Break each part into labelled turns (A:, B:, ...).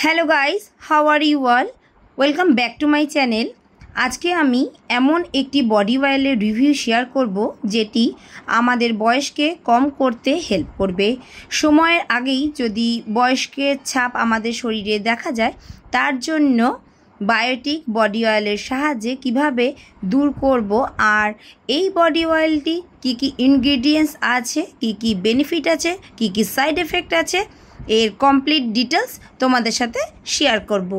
A: Hello guys, how are you all? Welcome back to my channel. আজকে আমি এমন একটি বডি অয়েলের রিভিউ শেয়ার করব যেটি আমাদের বয়সকে কম করতে হেল্প করবে। সময়ের আগেই যদি বয়স্কের ছাপ আমাদের শরীরে দেখা যায়, তার জন্য বায়োটিক বডি অয়েলের সাহায্যে কিভাবে দূর করব, আর এই বডি অয়েলটি কী কী ইনগ্রিডিয়েন্টস আছে, কী কী বেনিফিট আছে, কী কী সাইড এফেক্ট আছে, এর কমপ্লিট ডিটেলস তোমাদের সাথে শেয়ার করব।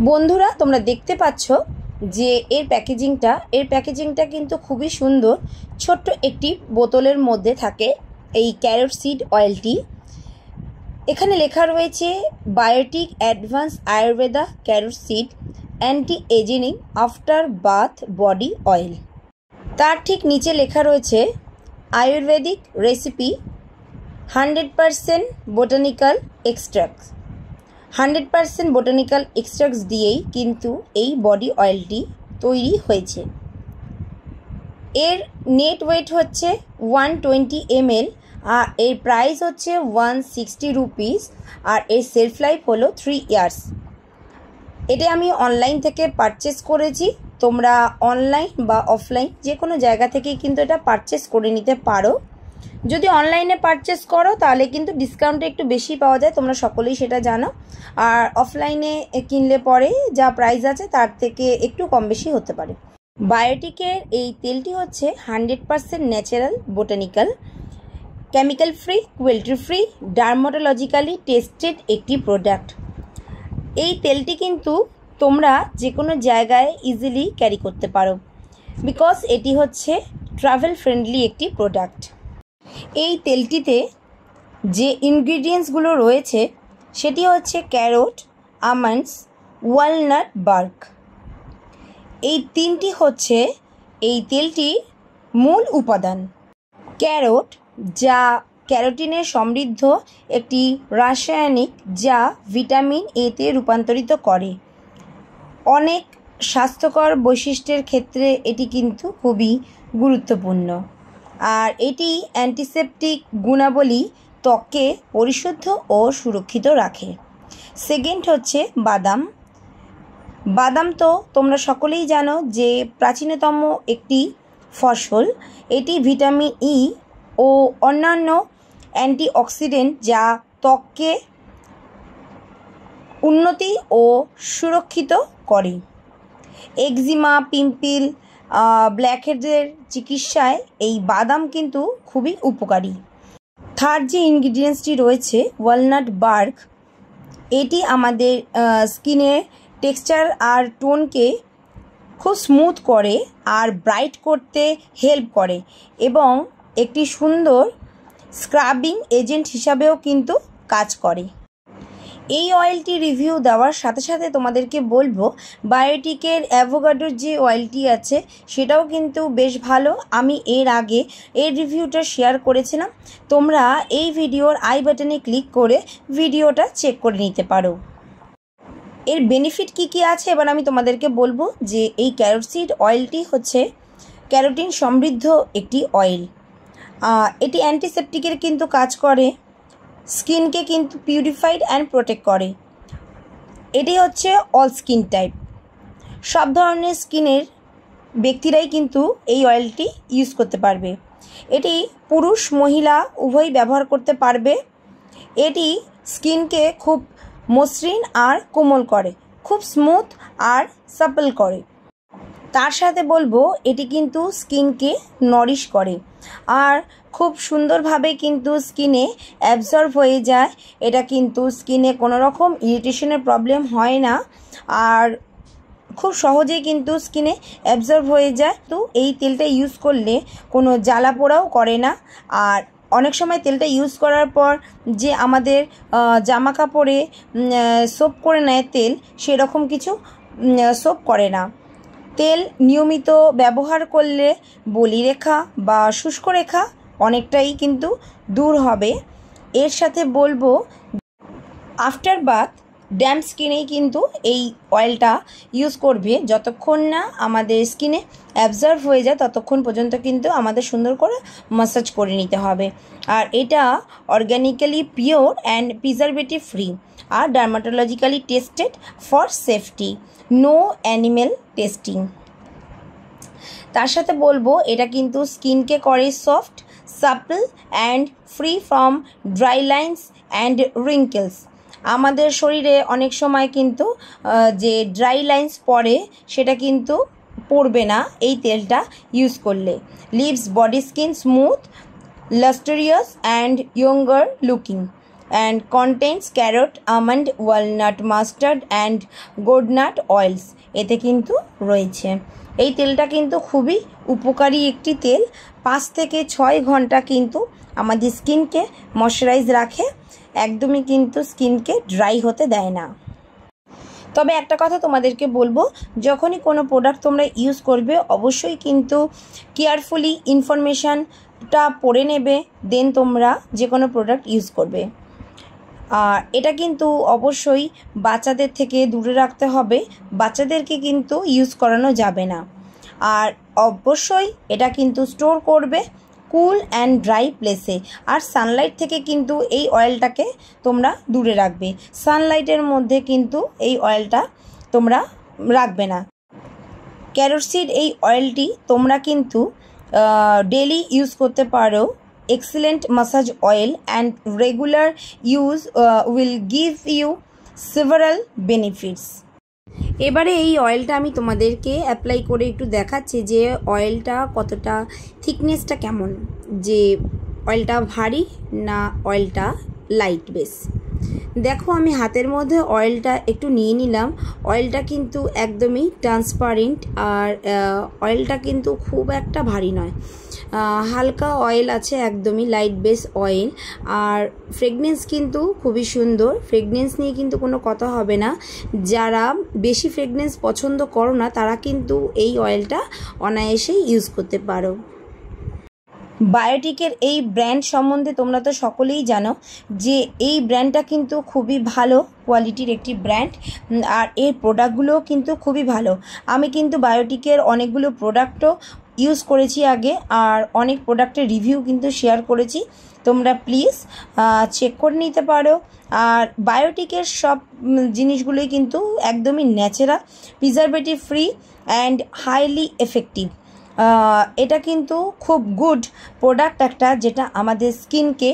A: বন্ধুরা, তোমরা দেখতে পাচ্ছ যে এর প্যাকেজিংটা কিন্তু খুবই সুন্দর। ছোট্ট একটি বোতলের মধ্যে থাকে এই ক্যারট সিড অয়েলটি। এখানে লেখা রয়েছে Biotique advance Ayurveda carrot seed anti aging after bath body oil. তার ঠিক নিচে লেখা রয়েছে ayurvedic recipe 100% botanical extracts. 100% botanical extracts দিয়েই কিন্তু এই বডি অয়েলটি তৈরি হয়েছে। এর নেট ওয়েট হচ্ছে 120 ml, আর এর প্রাইস হচ্ছে 160 রুপিস, আর এর সেলফ লাইফ হলো 3 ইয়ার্স। এটা আমি অনলাইন থেকে পারচেস করেছি। তোমরা অনলাইন বা অফলাইন যে কোনো জায়গা থেকেই কিন্তু এটা পারচেস করে নিতে পারো। যদি অনলাইনে পারচেস করো তাহলে কিন্তু ডিসকাউন্টটা একটু বেশি পাওয়া যায়, তোমরা সকলেই সেটা জানো। আর অফলাইনে কিনলে পরে যা প্রাইস আছে তার থেকে একটু কম বেশি হতে পারে। বায়োটিকের এই তেলটি হচ্ছে 100% natural, botanical, chemical free, cruelty free, dermatologically tested একটি প্রোডাক্ট। এই তেলটি কিন্তু তোমরা যে কোনো জায়গায় ইজিলি ক্যারি করতে পারো, বিকজ এটি হচ্ছে ট্রাভেল ফ্রেন্ডলি একটি প্রোডাক্ট। এই তেলটিতে যে ইনগ্রিডিয়েন্টসগুলো রয়েছে সেটি হচ্ছে ক্যারট, আমন্ডস, ওয়ালনাট বার্ক। এই তিনটি হচ্ছে এই তেলটির মূল উপাদান। ক্যারট, যা ক্যারোটিনে সমৃদ্ধ একটি রাসায়নিক, যা ভিটামিন এতে রূপান্তরিত করে। অনেক স্বাস্থ্যকর বৈশিষ্ট্যের ক্ষেত্রে এটি কিন্তু খুবই গুরুত্বপূর্ণ। আর এটি অ্যান্টিসেপটিক গুণাবলী, ত্বককে পরিশুদ্ধ ও সুরক্ষিত রাখে। সেকেন্ড হচ্ছে বাদাম। বাদাম তো তোমরা সকলেই জানো যে প্রাচীনতম একটি ফসল। এটি ভিটামিন ই ও অন্যান্য অ্যান্টিঅক্সিডেন্ট, যা ত্বককে উন্নতি ও সুরক্ষিত করে। একজিমা, পিম্পল, ব্ল্যাকহেডের চিকিৎসায় এই বাদাম কিন্তু খুবই উপকারী। থার্ড যে ইনগ্রিডিয়েন্টসটি রয়েছে ওয়ালনাট বার্ক, এটি আমাদের স্কিনের টেক্সচার আর টোনকে খুব স্মুথ করে আর ব্রাইট করতে হেল্প করে, এবং একটি সুন্দর স্ক্রাবিং এজেন্ট হিসাবেও কিন্তু কাজ করে। এই অয়েলটি রিভিউ দেওয়ার সাথে সাথে তোমাদেরকে বলবো, বায়োটিকের অ্যাভোকাডোর যে অয়েলটি আছে সেটাও কিন্তু বেশ ভালো। আমি এর আগে এর রিভিউটা শেয়ার করেছিলাম, তোমরা এই ভিডিওর আই বাটনে ক্লিক করে ভিডিওটা চেক করে নিতে পারো। এর বেনিফিট কী কী আছে এবার আমি তোমাদেরকে বলবো। যে এই ক্যারট সিড অয়েলটি হচ্ছে ক্যারোটিন সমৃদ্ধ একটি অয়েল। এটি অ্যান্টিসেপটিকের কিন্তু কাজ করে, স্কিনকে কিন্তু পিউরিফাইড অ্যান্ড প্রোটেক্ট করে। এটি হচ্ছে অল স্কিন টাইপ, সব ধরনের স্কিনের ব্যক্তিরাই কিন্তু এই অয়েলটি ইউজ করতে পারবে। এটি পুরুষ মহিলা উভয়ই ব্যবহার করতে পারবে। এটি স্কিনকে খুব মসৃণ আর কোমল করে, খুব স্মুথ আর সাপল করে। তার সাথে বলবো এটি কিন্তু স্কিনকে নরিশ করে আর খুব সুন্দরভাবে কিন্তু স্কিনে অ্যাবজর্ব হয়ে যায়। এটা কিন্তু স্কিনে কোনো রকম ইরিটেশনের প্রবলেম হয় না, আর খুব সহজেই কিন্তু স্কিনে অ্যাবজর্ব হয়ে যায়। তো এই তেলটা ইউজ করলে কোনো জ্বালা পোড়াও করে না। আর অনেক সময় তেলটা ইউজ করার পর যে আমাদের জামা কাপড়ে সোপ করে নেয় তেল, সেরকম কিছু সোপ করে না। তেল নিয়মিত ব্যবহার করলে বলিরেখা বা শুষ্ক রেখা অনেকটাই কিন্তু দূর হবে। এর সাথে বলবো আফটার বাথ ড্যাম্প স্কিনেই কিন্তু এই অয়েলটা ইউজ করবে। যতক্ষণ না আমাদের স্কিনে অ্যাবজর্ব হয়ে যায় ততক্ষণ পর্যন্ত কিন্তু আমাদের সুন্দর করে ম্যাসাজ করে নিতে হবে। আর এটা organically pure and preservative free আর dermatologically tested for safety, no animal testing. তার সাথে বলবো এটা কিন্তু স্কিনকে করে soft, supple and free from dry lines and wrinkles. আমাদের শরীরে অনেক সময় কিন্তু যে ড্রাই লাইন্স পড়ে সেটা কিন্তু পড়বে না এই তেলটা ইউজ করলে। Leaves body skin smooth, lustrous and younger looking, and contains carrot, almond, walnut, mustard and goatnut oils এতে কিন্তু রয়েছে। এই তেলটা কিন্তু খুবই উপকারী একটি তেল। 5 থেকে 6 ঘন্টা কিন্তু আমাদের স্কিনকে ময়শ্চারাইজ রাখে, একদমই কিন্তু স্কিনকে ড্রাই হতে দেয় না। তবে একটা কথা তোমাদেরকে বলবো, যখনই কোনো প্রোডাক্ট তোমরা ইউজ করবে অবশ্যই কিন্তু কেয়ারফুলি ইনফরমেশানটা পড়ে নেবে, দেন তোমরা যে কোনো প্রোডাক্ট ইউজ করবে। আর এটা কিন্তু অবশ্যই বাচ্চাদের থেকে দূরে রাখতে হবে, বাচ্চাদেরকে কিন্তু ইউজ করানো যাবে না। আর অবশ্যই এটা কিন্তু স্টোর করবে কুল অ্যান্ড ড্রাই প্লেসে। আর সানলাইট থেকে কিন্তু এই অয়েলটাকে তোমরা দূরে রাখবে, সানলাইটের মধ্যে কিন্তু এই অয়েলটা তোমরা রাখবে না। ক্যারট সিড এই অয়েলটি তোমরা কিন্তু ডেলি ইউজ করতে পারো। Excellent massage oil and regular use will give you several benefits. এবারে এই অয়েলটা আমি তোমাদেরকে অ্যাপ্লাই করে একটু দেখাচ্ছি যে অয়েলটা কতটা, থিকনেসটা কেমন, যে অয়েলটা ভারী না অয়েলটা লাইট বেস। দেখো আমি হাতের মধ্যে অয়েলটা একটু নিয়ে নিলাম, অয়েলটা কিন্তু একদমই ট্রান্সপারেন্ট আর অয়েলটা কিন্তু খুব একটা ভারী নয়, হালকা অয়েল আছে, একদমই লাইট বেস অয়েল। আর ফ্রেগনেন্স কিন্তু খুবই সুন্দর, ফ্রেগনেন্স নিয়ে কিন্তু কোনো কথা হবে না। যারা বেশি ফ্রেগনেন্স পছন্দ করো না তারা কিন্তু এই অয়েলটা অনায়াসেই ইউজ করতে পারো। বায়োটিকের এই ব্র্যান্ড সম্বন্ধে তোমরা তো সকলেই জানো যে এই ব্র্যান্ডটা কিন্তু খুবই ভালো কোয়ালিটির একটি ব্র্যান্ড, আর এর প্রোডাক্টগুলোও কিন্তু খুবই ভালো। আমি কিন্তু বায়োটিকের অনেকগুলো প্রোডাক্টও ইউজ করেছি আগে, আর অনেক প্রোডাক্টের রিভিউ কিন্তু শেয়ার করেছি, তোমরা প্লিজ চেক করে নিতে পারো। আর বায়োটিকের সব জিনিসগুলোই কিন্তু একদমই natural, preservative free and highly effective. এটা কিন্তু খুব গুড প্রোডাক্ট একটা, যেটা আমাদের স্কিনকে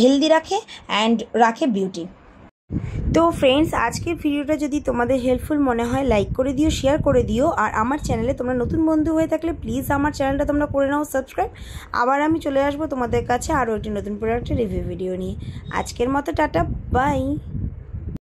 A: হেলদি রাখে অ্যান্ড রাখে বিউটি। তো ফ্রেন্ডস, আজকের ভিডিওটা যদি তোমাদের হেল্পফুল মনে হয় লাইক করে দিও, শেয়ার করে দিও। আর আমার চ্যানেলে তোমরা নতুন বন্ধু হয়ে থাকলে প্লিজ আমার চ্যানেলটা তোমরা করে নাও সাবস্ক্রাইব। আবার আমি চলে আসবো তোমাদের কাছে আরও একটি নতুন প্রোডাক্টের রিভিউ ভিডিও নিয়ে। আজকের মতো টাটা, বাই।